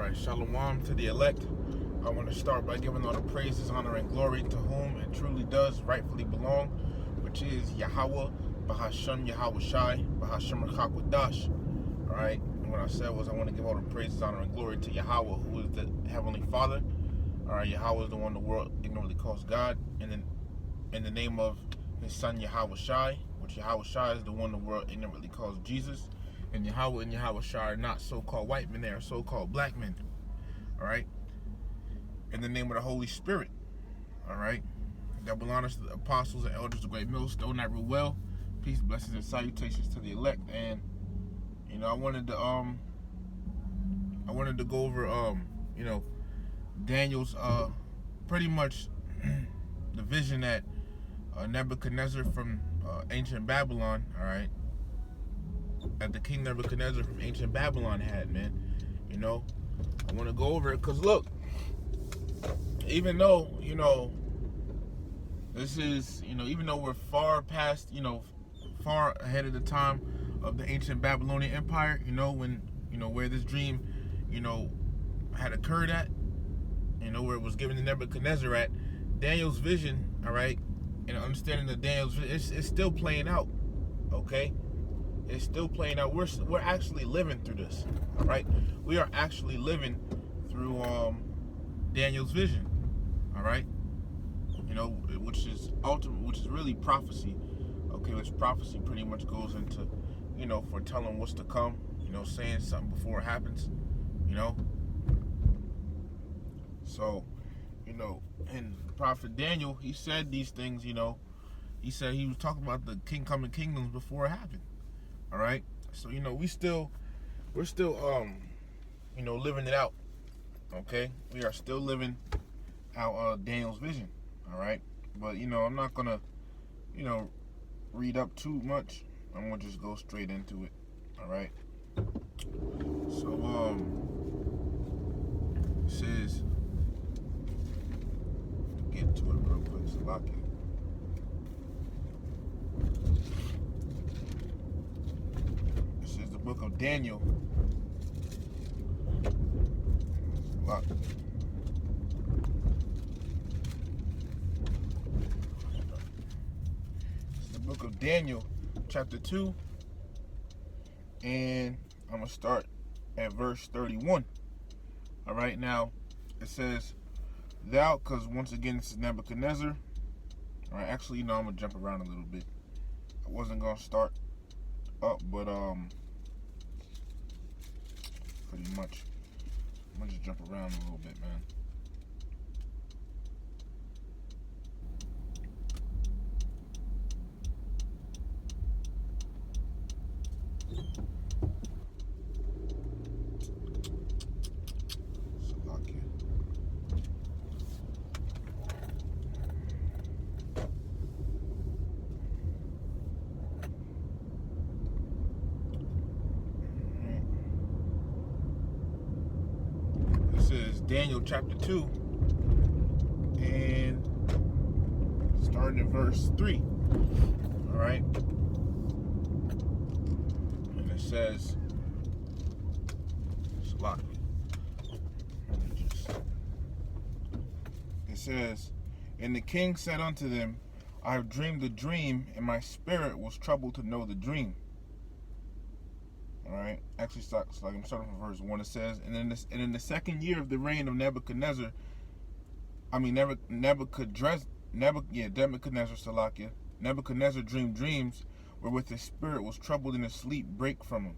Alright, shalom to the elect. I want to start by giving all the praises, honor, and glory to whom it truly does rightfully belong, which is Yahweh, Bahashem Yahweh Shai, Bahashem Rachak. Alright, and what I said was I want to give all the praises, honor, and glory to Yahweh, who is the Heavenly Father. Alright, Yahweh is the one the world ignorantly calls God, and then in the name of his son Yahweh Shai, which Yahweh Shai is the one the world ignorantly calls Jesus. And Yahweh and Yahweh Shai are not so-called white men, they are so-called black men. Alright? In the name of the Holy Spirit. Alright? Double honors to the apostles and elders of great millstone that rule well. Peace, blessings, and salutations to the elect. And I wanted to go over Daniel's pretty much the vision that Nebuchadnezzar from ancient Babylon, alright, that the King Nebuchadnezzar from ancient Babylon had, man. I want to go over it because look, even though, this is, even though we're far past, far ahead of the time of the ancient Babylonian Empire, when, where this dream, had occurred at, where it was given to Nebuchadnezzar at, Daniel's vision, all right, and understanding of Daniel's vision, it's still playing out, okay? It's still playing out. We're actually living through this, all right? We are actually living through Daniel's vision, all right? Which is really prophecy, okay? Which prophecy pretty much goes into, foretelling what's to come, saying something before it happens, So, and Prophet Daniel, he said these things, he said he was talking about the coming kingdoms before it happened. All right, so we're still living it out. Okay, we are still living out Daniel's vision. All right, but I'm not gonna read up too much. I'm gonna just go straight into it. All right. So it says, get to it real quick. So lock it. Book of Daniel. It's the book of Daniel, chapter 2, and I'm going to start at verse 31. All right, now it says, thou, because once again this is Nebuchadnezzar. All right, actually, I'm going to jump around a little bit. I wasn't going to start up, but pretty much I'm gonna just jump around a little bit, man. Is Daniel chapter 2 and starting at verse 3. Alright, and it says, and the king said unto them, I have dreamed a dream, and my spirit was troubled to know the dream. Alright, actually, I'm starting from verse 1. It says, and in the second year of the reign of Nebuchadnezzar, Nebuchadnezzar, Salakia, Nebuchadnezzar dreamed dreams, wherewith his spirit was troubled, and his sleep brake from him.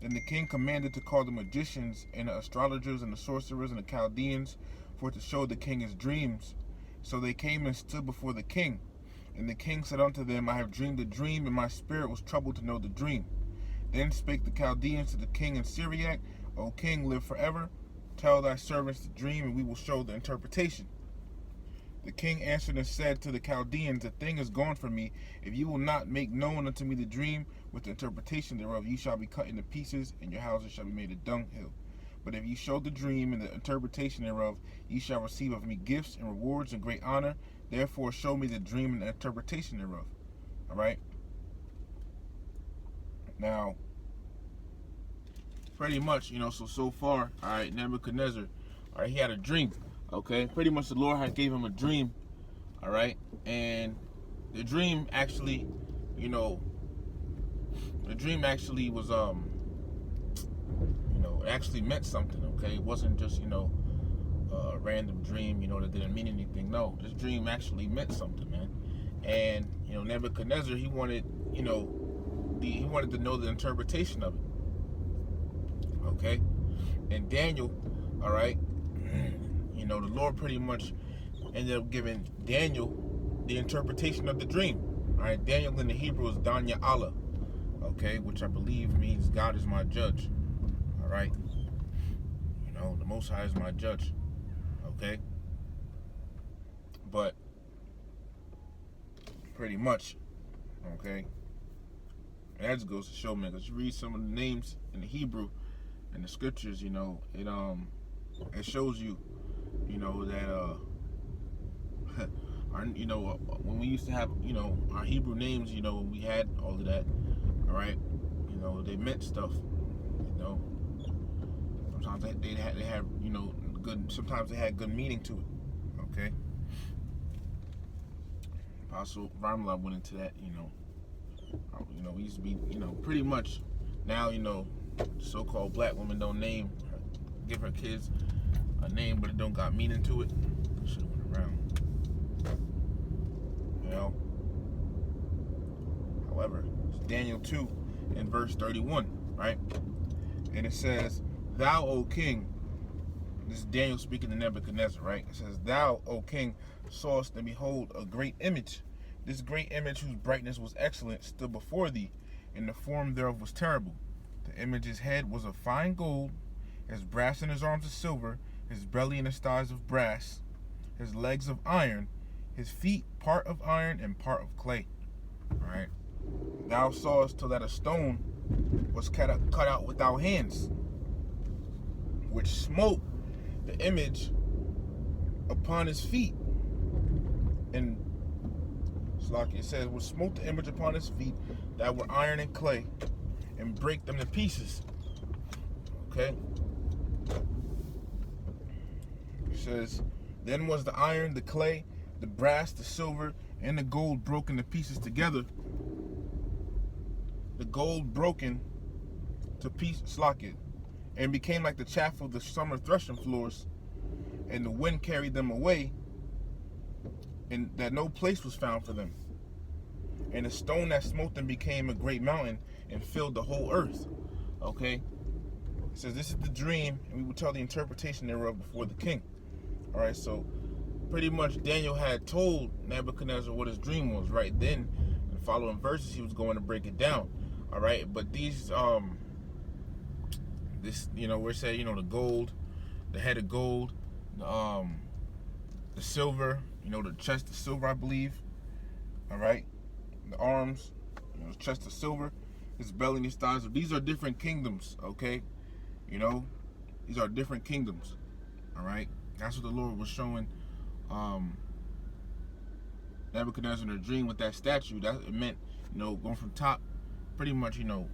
Then the king commanded to call the magicians, and the astrologers, and the sorcerers, and the Chaldeans, for to show the king his dreams. So they came and stood before the king. And the king said unto them, I have dreamed a dream, and my spirit was troubled to know the dream. Then spake the Chaldeans to the king in Syriac, O king, live forever. Tell thy servants the dream, and we will show the interpretation. The king answered and said to the Chaldeans, the thing is gone from me. If you will not make known unto me the dream with the interpretation thereof, ye shall be cut into pieces, and your houses shall be made a dunghill. But if ye show the dream and the interpretation thereof, ye shall receive of me gifts and rewards and great honor. Therefore show me the dream and the interpretation thereof. All right. Now, pretty much, so far, all right, Nebuchadnezzar, all right, he had a dream, okay? Pretty much the Lord had gave him a dream, all right? And the dream actually, was, it actually meant something, okay? It wasn't just, a random dream, that didn't mean anything. No, this dream actually meant something, man. And, Nebuchadnezzar, he wanted, he wanted to know the interpretation of it. Okay? And Daniel, all right, the Lord pretty much ended up giving Daniel the interpretation of the dream. All right? Daniel in the Hebrew is Danya Allah, okay, which I believe means God is my judge. All right? The Most High is my judge. Okay? But pretty much, okay, and that just goes to show, man, because you read some of the names in the Hebrew and the scriptures, it shows you, that our, when we used to have, our Hebrew names, when we had all of that, all right, they meant stuff, sometimes they had good, sometimes they had good meaning to it, okay. Apostle Ramla went into that, we used to be, pretty much now, so-called black women don't give her kids a name, but it don't got meaning to it. Should have went around. However, it's Daniel 2 in verse 31, right? And it says, "Thou, O king," this is Daniel speaking to Nebuchadnezzar, right? It says, "Thou, O king, sawest and behold a great image. This great image, whose brightness was excellent, stood before thee, and the form thereof was terrible. The image's head was of fine gold, his brass in his arms of silver, his belly and his thighs of brass, his legs of iron, his feet part of iron and part of clay." All right. "Thou sawest till that a stone was cut out without hands, which smote the image upon his feet." And like it says, "Which smote the image upon his feet that were iron and clay, and break them to pieces." Okay. It says, "Then was the iron, the clay, the brass, the silver, and the gold broken to pieces together. The gold broken to pieces, and became like the chaff of the summer threshing floors, and the wind carried them away, and that no place was found for them. And the stone that smote them became a great mountain and filled the whole earth." Okay? It says, "This is the dream, and we will tell the interpretation thereof before the king." All right, so pretty much Daniel had told Nebuchadnezzar what his dream was right then. In the following verses, he was going to break it down. All right, but these, we're saying, the gold, the head of gold, the silver, the chest of silver, I believe. All right, the arms, the chest of silver, his belly and his thighs. These are different kingdoms, okay? These are different kingdoms. All right, that's what the Lord was showing Nebuchadnezzar in a dream with that statue. That it meant, going from top, pretty much, from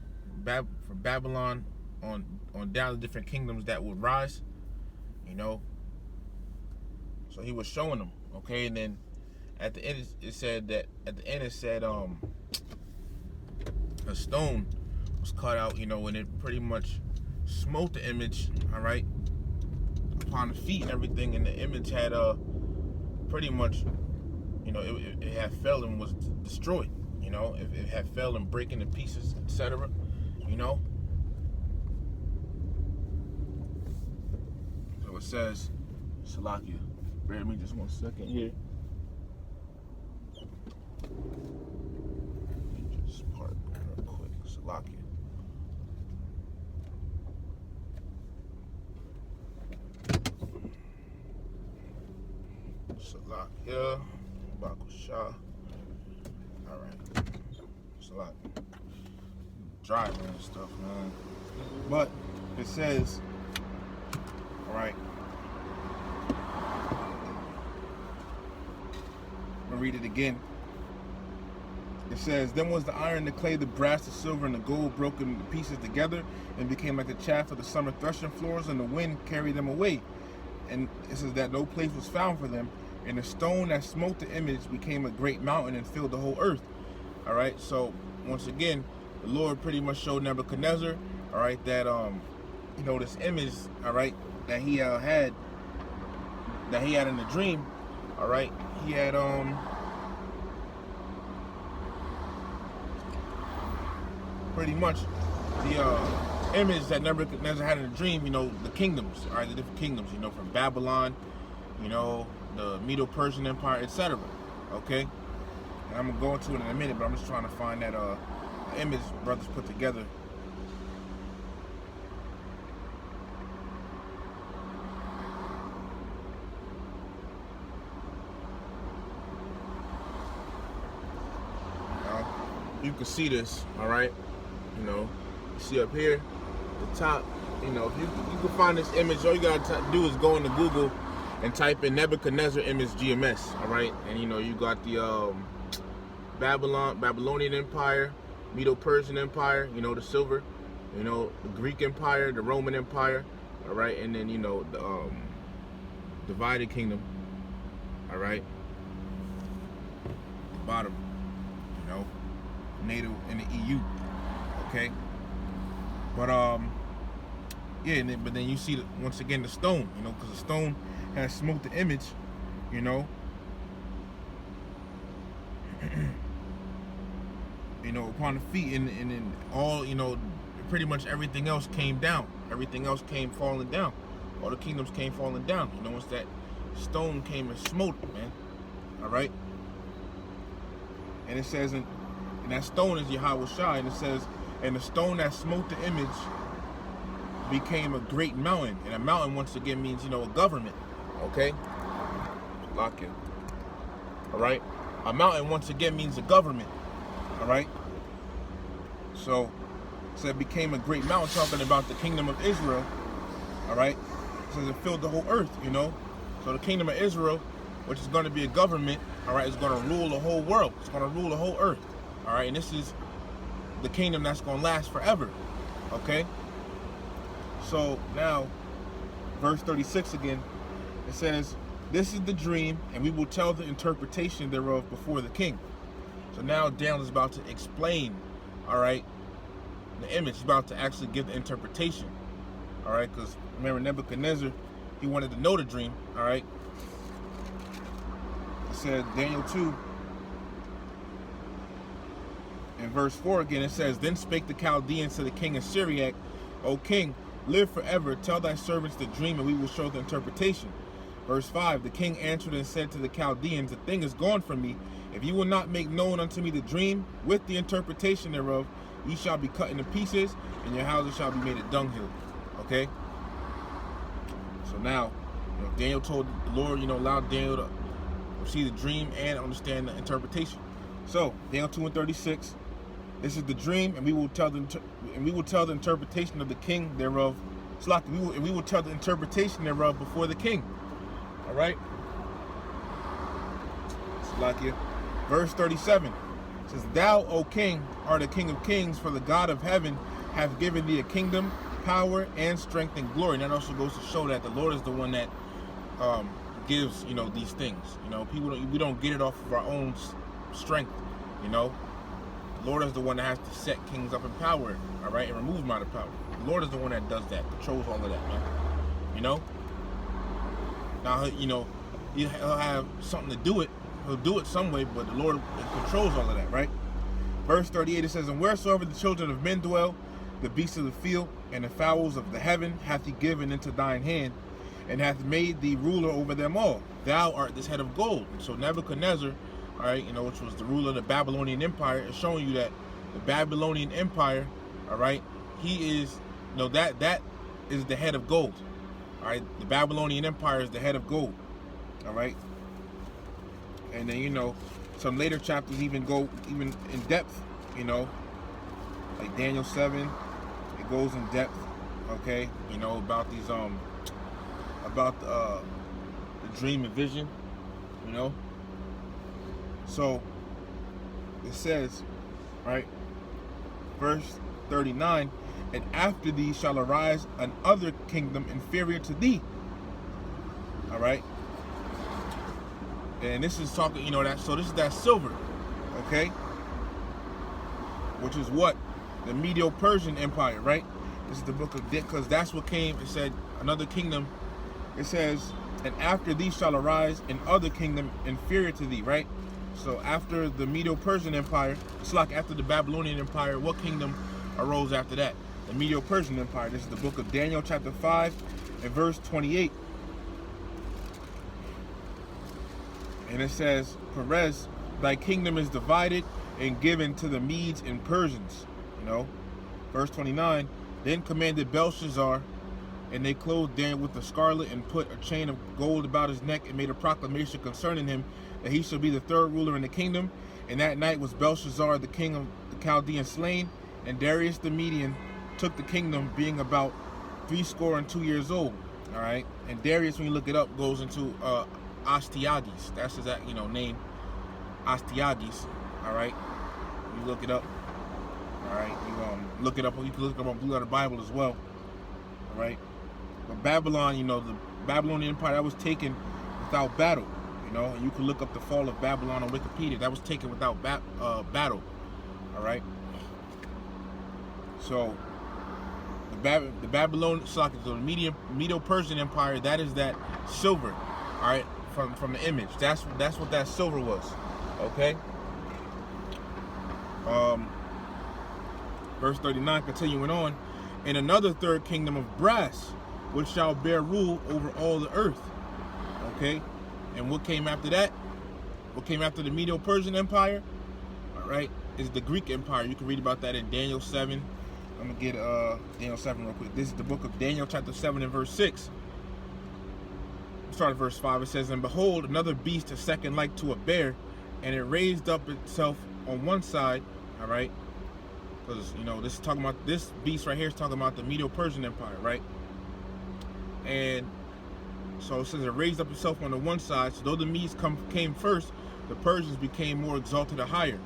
Babylon on down to different kingdoms that would rise, So he was showing them, okay? And then at the end it said a stone was cut out, and it pretty much smote the image, all right, upon the feet and everything, and the image had pretty much, it had fell and was destroyed, it had fell and breaking to pieces, etc. So it says, Salakia, bear with me just 1 second here. Let me just park real quick. Salakia. Salakia. Bakusha. Alright. Salakia. Driving and stuff, man. But it says, alright. I'm gonna read it again. It It says, then was the iron, the clay, the brass, the silver, and the gold broken to pieces together, and became like the chaff of the summer threshing floors, and the wind carried them away. And it says that no place was found for them. And the stone that smote the image became a great mountain and filled the whole earth. All right. So once again, the Lord pretty much showed Nebuchadnezzar, all right, that this image, all right, that he had in the dream, all right, he had pretty much the image that Nebuchadnezzar had in the dream, the kingdoms, all right, the different kingdoms, from Babylon, the Medo-Persian Empire, etc. Okay? And I'm going to go into it in a minute, but I'm just trying to find that image brothers put together. Now, you can see this, all right? You see up here, the top, if you can find this image, all you got to do is go into Google and type in Nebuchadnezzar image GMS, all right? And you got the Babylonian Empire, Medo-Persian Empire, the silver, the Greek Empire, the Roman Empire, all right? And then the divided kingdom, all right? The bottom, NATO and the EU, okay? But yeah, but then you see once again the stone, because the stone has smote the image, upon the feet, and then all, pretty much everything else came down. Everything else came falling down. All the kingdoms came falling down. Once that stone came and smote it, man. All right. And it says, and that stone is Yahweh Shai, and it says, and the stone that smote the image became a great mountain. And a mountain, once again, means, a government. Okay? Lock it. All right? A mountain, once again, means a government. All right? So it became a great mountain, talking about the kingdom of Israel. All right? It says it filled the whole earth, So the kingdom of Israel, which is going to be a government, all right, is going to rule the whole world. It's going to rule the whole earth. All right? And this is the kingdom that's going to last forever. Okay? So now, verse 36 again, it says, this is the dream, and we will tell the interpretation thereof before the king. So now Daniel is about to explain, all right, the image. He's about to actually give the interpretation, all right, because remember Nebuchadnezzar, he wanted to know the dream, all right. It said, Daniel 2, in verse 4 again, it says, then spake the Chaldeans to the king of Syriac, O king, live forever, tell thy servants the dream, and we will show the interpretation. Verse 5, the king answered and said to the Chaldeans, the thing is gone from me. If you will not make known unto me the dream with the interpretation thereof, ye shall be cut into pieces, and your houses shall be made a dunghill. Okay? So now, Daniel told the Lord, allowed Daniel to see the dream and understand the interpretation. So, Daniel 2 and 36, this is the dream, and we will tell the interpretation of the king thereof. We will tell the interpretation thereof before the king. All right. Salakia. Verse 37 says, thou, O king, art the king of kings, for the God of heaven hath given thee a kingdom, power, and strength, and glory. And that also goes to show that the Lord is the one that gives, these things. We don't get it off of our own strength. The Lord is the one that has to set kings up in power, all right, and remove them out of power. The Lord is the one that does that, controls all of that, man. Now, he'll have something to do it. He'll do it some way, but the Lord controls all of that, right? Verse 38, it says, and wheresoever the children of men dwell, the beasts of the field, and the fowls of the heaven hath he given into thine hand, and hath made thee ruler over them all. Thou art this head of gold. So Nebuchadnezzar, all right, which was the ruler of the Babylonian Empire, is showing you that the Babylonian Empire, all right, he is, that is the head of gold. All right, the Babylonian Empire is the head of gold. All right, and then some later chapters even go even in depth. Like Daniel 7, it goes in depth. Okay, about these about the dream and vision. So it says, right, verse 39, and after thee shall arise another kingdom inferior to thee. All right. And this is talking, you know, that, so this is that silver, okay? Which is what? The Medo-Persian Empire, right? This is the book of, because that's what came, it said, another kingdom. It says, and after thee shall arise another kingdom inferior to thee, right? So after the Medo-Persian Empire, it's like after the Babylonian Empire, what kingdom arose after that? The Medo-Persian Empire. This is the book of Daniel, chapter 5, and verse 28. And it says, Perez, thy kingdom is divided and given to the Medes and Persians. You know, verse 29. Then commanded Belshazzar, and they clothed Daniel with the scarlet and put a chain of gold about his neck and made a proclamation concerning him that he shall be the third ruler in the kingdom. And that night was Belshazzar, the king of the Chaldeans, slain, and Darius the Median took the kingdom, being about 62 years old. All right, and Darius, when you look it up, goes into Astyages. That's his, you know, name, Astyages. All right, you look it up. All right, you look it up. You can look it up on Blue Letter Bible as well. All right, but Babylon, you know, the Babylonian Empire, that was taken without battle. You know, and you can look up the fall of Babylon on Wikipedia. That was taken without battle. All right. So the Babylon, the Medo-Persian Empire, that is that silver. All right, from the image. That's what that silver was. Okay. Verse 39, continuing on, and another third kingdom of brass, which shall bear rule over all the earth. Okay. And what came after that? What came after the Medo-Persian Empire? All right, is the Greek Empire. You can read about that in Daniel 7. I'm going to get Daniel 7 real quick. This is the book of Daniel, chapter 7 and verse 6. Start at verse 5. It says, and behold, another beast, a second like to a bear, and it raised up itself on one side. All right, because, you know, this is talking about, this beast right here is talking about the Medo-Persian Empire, right? And so it says it raised up itself on the one side. So though the Medes came first, the Persians became more exalted or higher.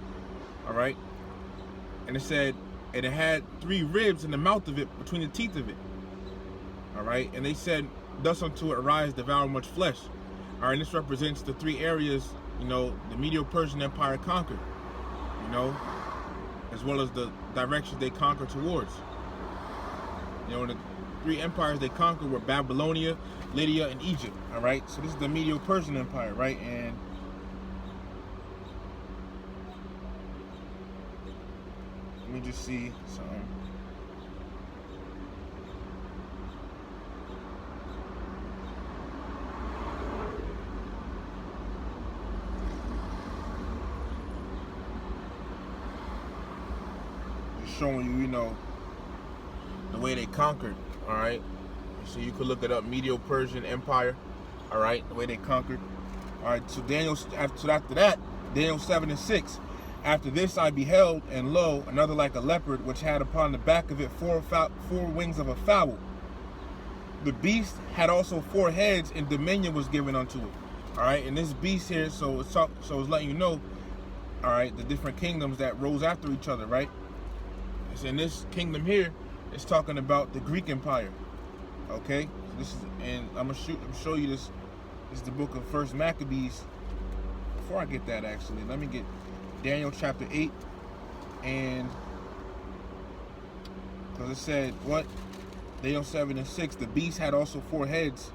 All right. And it said, and it had 3 ribs in the mouth of it, between the teeth of it. All right. And they said, thus unto it arise, devour much flesh. All right. And this represents the 3 areas, you know, the Medo-Persian Empire conquered, you know, as well as the directions they conquered towards. You know, the 3 empires they conquered were Babylonia, Lydia, and Egypt. All right, so this is the Medo-Persian Empire, right? And let me just see something. Just showing you, you know, the way they conquered. All right. So you could look it up, Medo-Persian Empire, all right, the way they conquered. All right, so after that, Daniel 7 and 6. After this I beheld, and lo, another like a leopard, which had upon the back of it 4 wings of a fowl. The beast had also 4 heads, and dominion was given unto it. All right, and this beast here, so it's letting you know, all right, the different kingdoms that rose after each other, right? So in this kingdom here, it's talking about the Greek Empire. Okay, so this is, and I'm gonna show you this. This is the book of First Maccabees. Before I get that, actually, let me get Daniel chapter 8, and because it said what? Daniel 7 and 6. The beast had also 4 heads,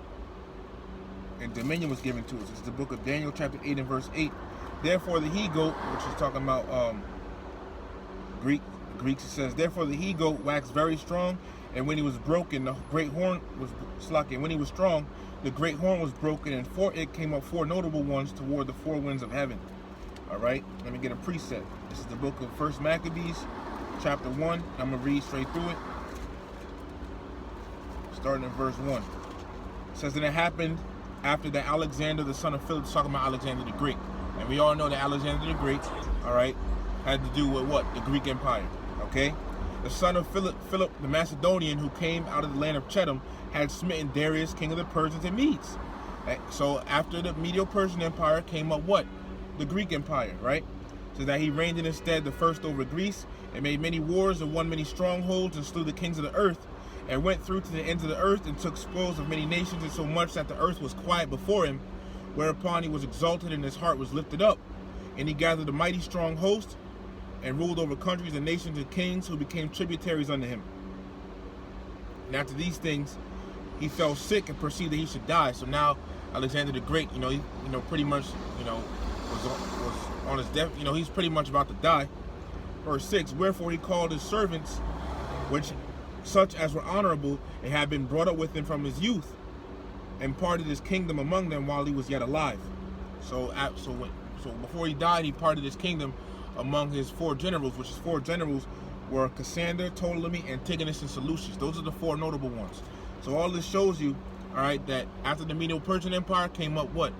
and dominion was given to us. It's the book of Daniel chapter 8 and verse 8. Therefore the he-goat, which is talking about Greeks, it says, therefore the he-goat waxed very strong. And when he was broken, the great horn was slacking. When he was strong, the great horn was broken, and for it came up 4 notable ones toward the 4 winds of heaven. All right, let me get a precept. This is the book of First Maccabees, chapter 1. I'm gonna read straight through it, starting in verse 1. It says, that it happened after that Alexander, the son of Philip, talking about Alexander the Great, and we all know that Alexander the Great, all right, had to do with what? The Greek Empire. Okay. The son of Philip the Macedonian, who came out of the land of Chedum, had smitten Darius, king of the Persians and Medes. So after the Medo-Persian Empire came up what? The Greek Empire, right? so that he reigned in his stead the first over Greece, and made many wars, and won many strongholds, and slew the kings of the earth, and went through to the ends of the earth, and took spoils of many nations, and so much that the earth was quiet before him. Whereupon he was exalted, and his heart was lifted up. And he gathered a mighty strong host, and ruled over countries and nations and kings, who became tributaries unto him. And after these things, he fell sick and perceived that he should die. So now Alexander the Great, he pretty much, was on his death. He's pretty much about to die. Verse 6, wherefore he called his servants, which such as were honorable, and had been brought up with him from his youth, and parted his kingdom among them while he was yet alive. So before he died, he parted his kingdom among his four generals, which his four generals were Cassander, Ptolemy, Antigonus, and Seleucus. Those are the four notable ones. So all this shows you, all right, that after the Medo-Persian Empire came up what?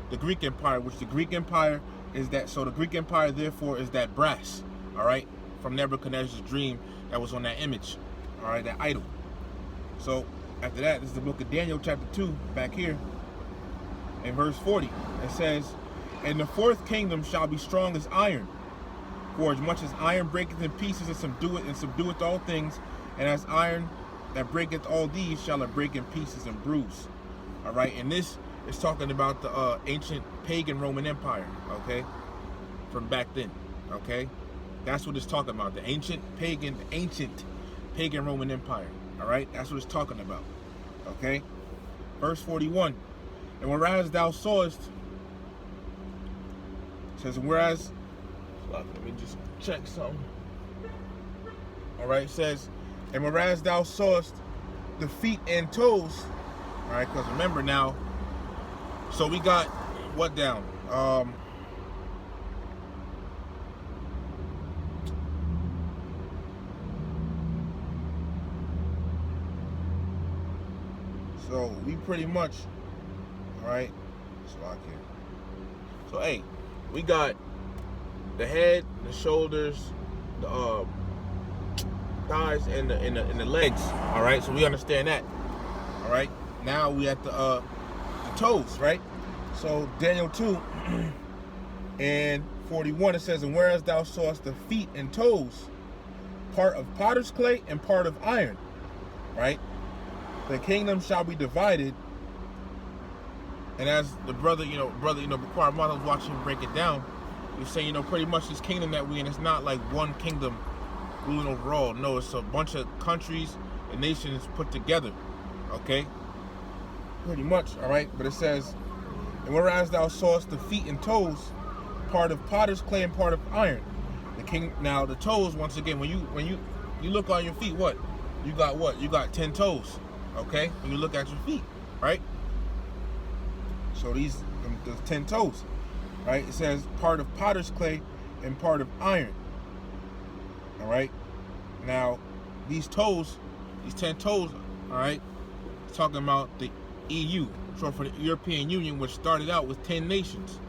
The Greek Empire, which the Greek Empire is that, so the Greek Empire therefore is that brass, all right, from Nebuchadnezzar's dream that was on that image, all right, that idol. So after that, this is the book of Daniel chapter 2, back here, in verse 40. It says, and the fourth kingdom shall be strong as iron, for as much as iron breaketh in pieces and subdueth all things, and as iron that breaketh all these shall it break in pieces and bruise. All right, and this is talking about the ancient pagan Roman Empire, okay, from back then, okay? That's what it's talking about, the ancient pagan Roman Empire, all right? That's what it's talking about, okay? Verse 41, and whereas thou sawest, it says, whereas, let me just check something. All right, it says, and whereas thou sawest the feet and toes, all right, because remember now, so we got what down? So we pretty much, all right, let's lock here. So hey, we got the head, the shoulders, the thighs, and the legs. All right, so we understand that. All right, now we at the toes, right? So Daniel 2 and 41, it says, and whereas thou sawest the feet and toes, part of potter's clay and part of iron, right? The kingdom shall be divided. And as the brother, before our mother was watching him break it down, he was saying, pretty much this kingdom that we in, it's not like one kingdom ruling over all. No, it's a bunch of countries and nations put together, okay? Pretty much, all right? But it says, and whereas thou sawest the feet and toes, part of potter's clay and part of iron. Now the toes, once again, when you look on your feet, what? You got 10 toes, okay? When you look at your feet, right? So the 10 toes, right? It says part of potter's clay and part of iron. All right. Now, these 10 toes, all right, it's talking about the EU, short for the European Union, which started out with 10 nations.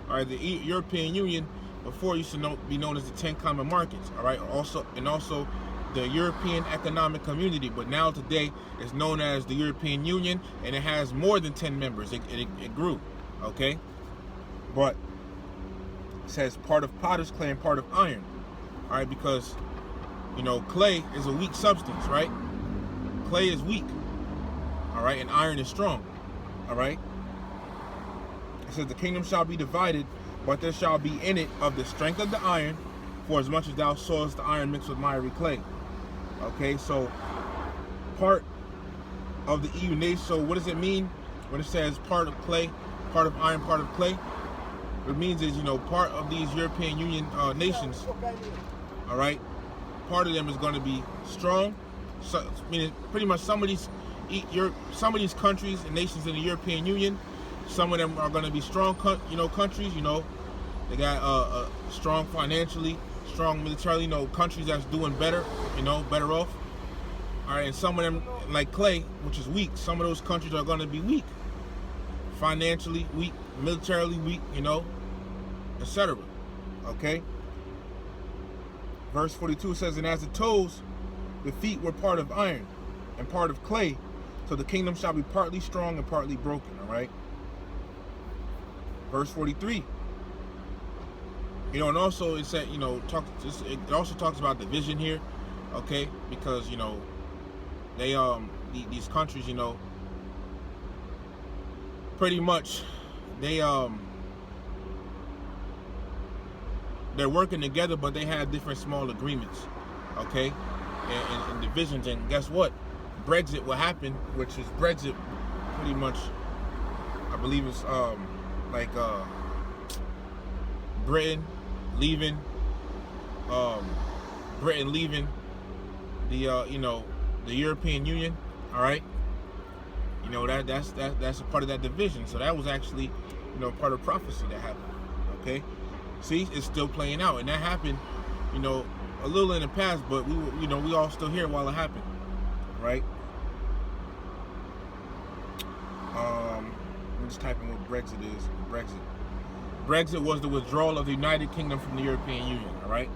All right, the European Union before used to be known as the 10 Common Markets. All right, also the European Economic Community, but now today it's known as the European Union, and it has more than 10 members. It grew, okay? But it says part of potter's clay and part of iron, all right? Because, clay is a weak substance, right? Clay is weak, all right? And iron is strong, all right? It says the kingdom shall be divided, but there shall be in it of the strength of the iron, for as much as thou sawest the iron mixed with miry clay. Okay, so part of the EU nation. So what does it mean when it says part of clay, part of iron, part of clay? What it means is, part of these European Union nations, all right, part of them is going to be strong. So, meaning pretty much some of these countries and nations in the European Union, some of them are going to be strong, countries. They got strong financially, strong militarily, countries that's doing better, better off. All right, and some of them, like clay, which is weak, some of those countries are going to be weak. Financially weak, militarily weak, etc. Okay? Verse 42 says, and as the toes, the feet were part of iron and part of clay, so the kingdom shall be partly strong and partly broken, all right? Verse 43. You know, and also it said, you know, it also talks about division here, okay? Because, you know, they these countries, you know, pretty much they're working together, but they have different small agreements, okay, and divisions. And guess what? Brexit will happen, which is Brexit, pretty much. I believe it's like Britain leaving, the you know, the European Union. All right, you know, that's a part of that division. So that was actually, you know, part of prophecy that happened. Okay, see, it's still playing out, and that happened, you know, a little in the past, but we were, you know, we all still here while it happened, right? I'm just typing what Brexit is. Brexit was the withdrawal of the United Kingdom from the European Union. All right.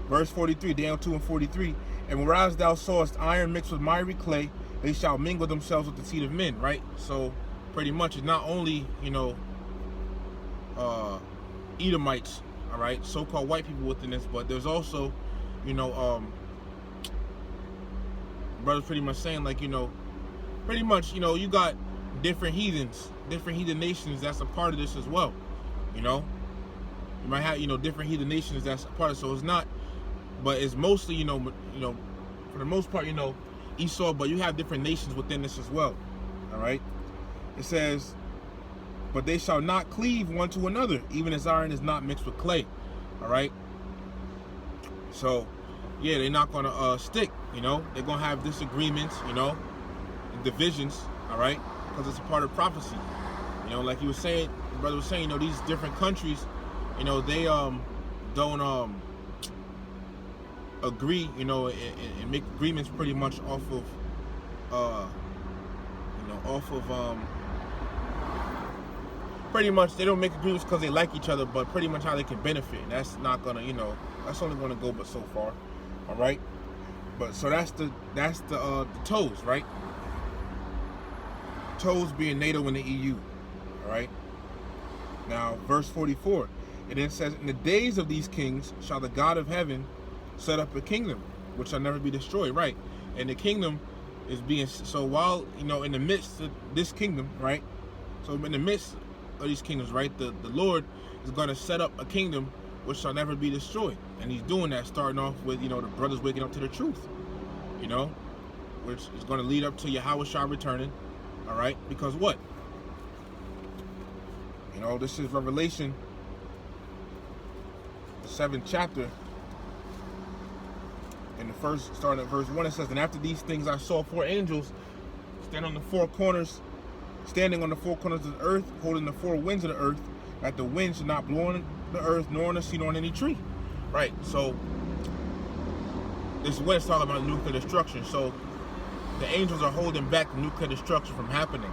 Verse 43, Daniel 2 and 43. And whereas thou sawest iron mixed with miry clay, they shall mingle themselves with the seed of men. Right. So pretty much it's not only, you know, Edomites, all right, so-called white people within this, but there's also, you know, brothers pretty much saying, like, you know, pretty much, you know, you got different heathen nations that's a part of this as well. You know, you might have, you know, different heathen nations that's a part of it. So it's not, but it's mostly, you know, for the most part, you know, Esau, but you have different nations within this as well. All right. It says, but they shall not cleave one to another, even as iron is not mixed with clay. All right. So, yeah, they're not gonna stick. You know, they're gonna have disagreements. You know, divisions. All right, because it's a part of prophecy. You know, like you were saying, your brother was saying, you know, these different countries, you know, they don't agree, you know, and make agreements pretty much off of pretty much they don't make agreements because they like each other, but pretty much how they can benefit. And that's not gonna, you know, that's only gonna go but so far. All right, but so that's the toes, right? Toes being NATO and the EU. All right. Now, verse 44, it then says, in the days of these kings shall the God of heaven set up a kingdom which shall never be destroyed. Right. And the kingdom is being, so while, you know, in the midst of this kingdom, right, so in the midst of these kingdoms, right, the Lord is going to set up a kingdom which shall never be destroyed. And he's doing that, starting off with, you know, the brothers waking up to the truth, you know, which is going to lead up to Yahweh Shah returning. All right, because what? You know, this is Revelation, the 7th chapter. In the first, starting at verse 1, it says, and after these things I saw 4 angels standing on the 4 corners of the earth, holding the 4 winds of the earth, that the wind should not blow on the earth, nor on the sea, nor on any tree. Right, so this is when it's talking about nuclear destruction. So the angels are holding back the nuclear destruction from happening.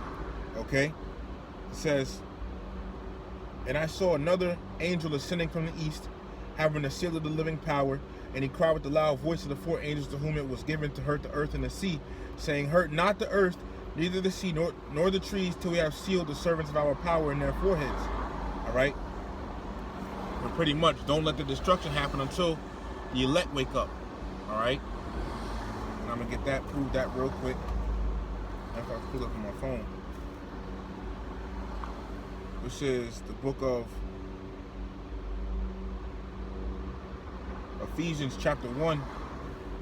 Okay? It says, and I saw another angel ascending from the east, having the seal of the living power, and he cried with the loud voice of the 4 angels to whom it was given to hurt the earth and the sea, saying, hurt not the earth, neither the sea, nor the trees, till we have sealed the servants of our power in their foreheads. All right? But pretty much, don't let the destruction happen until the elect wake up. All right? And I'm going to prove that real quick. After I pull up on my phone. This is the book of Ephesians chapter 1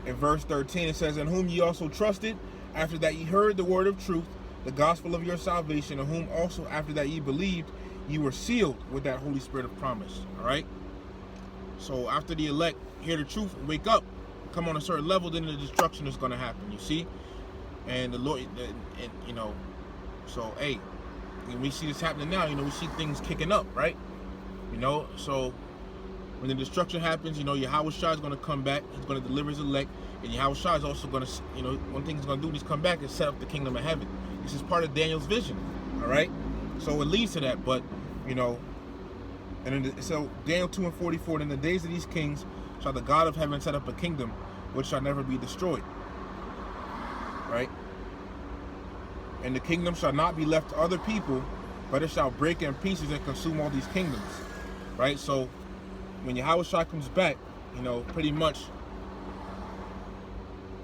and verse 13. It says, in whom ye also trusted, after that ye heard the word of truth, the gospel of your salvation, in whom also after that ye believed, ye were sealed with that Holy Spirit of promise. All right? So after the elect hear the truth and wake up, come on a certain level, then the destruction is going to happen, you see? And the Lord, and you know, so, hey, when we see this happening now, you know, we see things kicking up, right? You know, so when the destruction happens, you know, Yahweh Shah is going to come back. He's going to deliver his elect. And Yahweh Shah is also going to, you know, one thing he's going to do when he's come back is set up the kingdom of heaven. This is part of Daniel's vision, all right? So it leads to that, but, you know, and then, so Daniel 2 and 44, in the days of these kings shall the God of heaven set up a kingdom which shall never be destroyed. Right? And the kingdom shall not be left to other people, but it shall break in pieces and consume all these kingdoms. Right? So when Yahushua comes back, you know, pretty much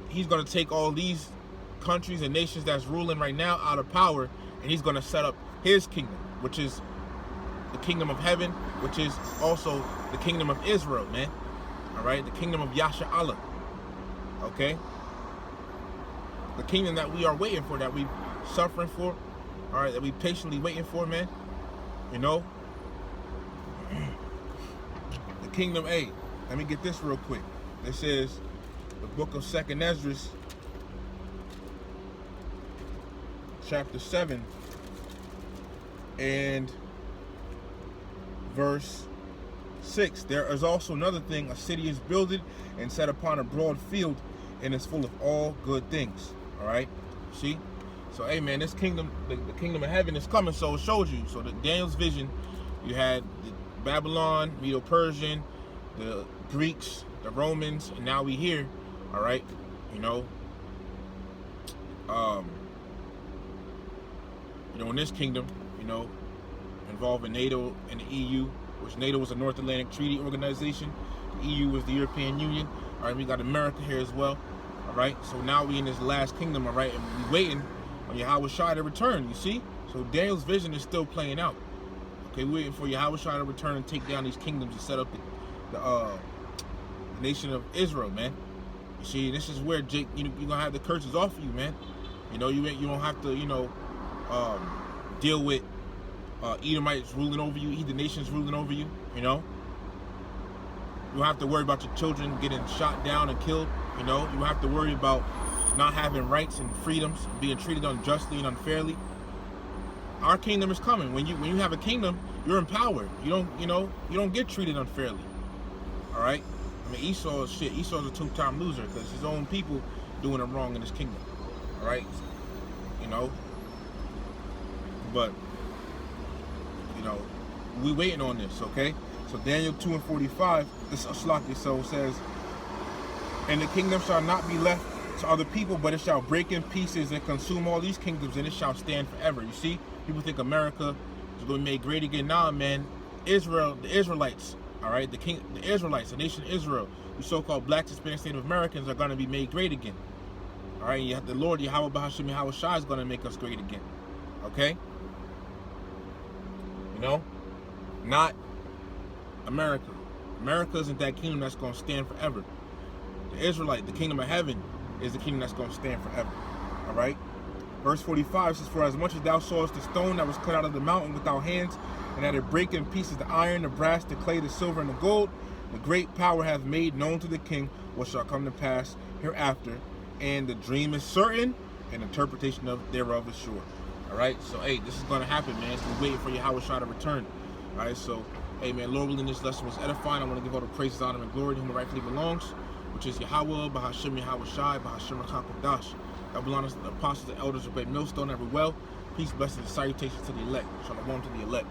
he's going to take all these countries and nations that's ruling right now out of power, and he's going to set up his kingdom, which is the kingdom of heaven, which is also the kingdom of Israel, man. All right, the kingdom of Yasha Allah. Okay, the kingdom that we are waiting for, that we suffering for, all right, that we patiently waiting for, man. You know, the kingdom. Hey, let me get this real quick. This is the book of 2nd Ezra, chapter 7, and verse 6. There is also another thing: a city is builded and set upon a broad field, and is full of all good things. All right, see. So, hey, man, this kingdom, the kingdom of heaven is coming. So it shows you. So the Daniel's vision, you had the Babylon, Medo-Persian, the Greeks, the Romans, and now we here. All right, you know, in this kingdom, you know, involving NATO and the EU, which NATO was a North Atlantic Treaty Organization. The EU was the European Union. All right, we got America here as well. All right, so now we in this last kingdom. All right, and we waiting on Yahushua to return. You see, so Daniel's vision is still playing out. Okay, we're waiting for Yahushua to return and take down these kingdoms and set up the nation of Israel, man. You see, this is where Jake, you're gonna have the curses off of you, man. You know, you don't have to, deal with Edomites ruling over you, heathen nations ruling over you. You know, you don't have to worry about your children getting shot down and killed. You know, you don't have to worry about not having rights and freedoms, being treated unjustly and unfairly. Our kingdom is coming. When you have a kingdom, you're in power. You don't get treated unfairly. All right. I mean, Esau's a two-time loser because his own people doing him wrong in his kingdom. All right. You know. But we waiting on this. Okay. So Daniel 2:45. This Slaki so says, and the kingdom shall not be left to other people, but it shall break in pieces and consume all these kingdoms, and it shall stand forever. You see, people think America is going to be made great again. Nah, man. Israel, the Israelites, all right, the Israelites, the nation Israel, the so-called black, Hispanic, Native Americans are going to be made great again. All right, you have the Lord Yahweh Bahashim Yahweh Shai is going to make us great again. Okay, not America. America isn't that kingdom that's going to stand forever. The Israelite, the kingdom of heaven, is the kingdom that's going to stand forever. All right. Verse 45 says, for as much as thou sawest the stone that was cut out of the mountain without hands, and that it break in pieces the iron, the brass, the clay, the silver, and the gold, the great power hath made known to the king what shall come to pass hereafter. And the dream is certain, and interpretation thereof is sure. All right. So, hey, this is going to happen, man. So we're waiting for Yahushua to return. All right. So, hey, man, Lord willing, this lesson was edifying. I want to give all the praises, honor, and glory to whom it rightfully belongs, which is Yahweh, Bahashim Yahweh Shai, Bahashim HaKadosh. God belongs to the apostles, the elders of Great Millstone, every well. Peace, blessings, and salutations to the elect. Shalom to the elect.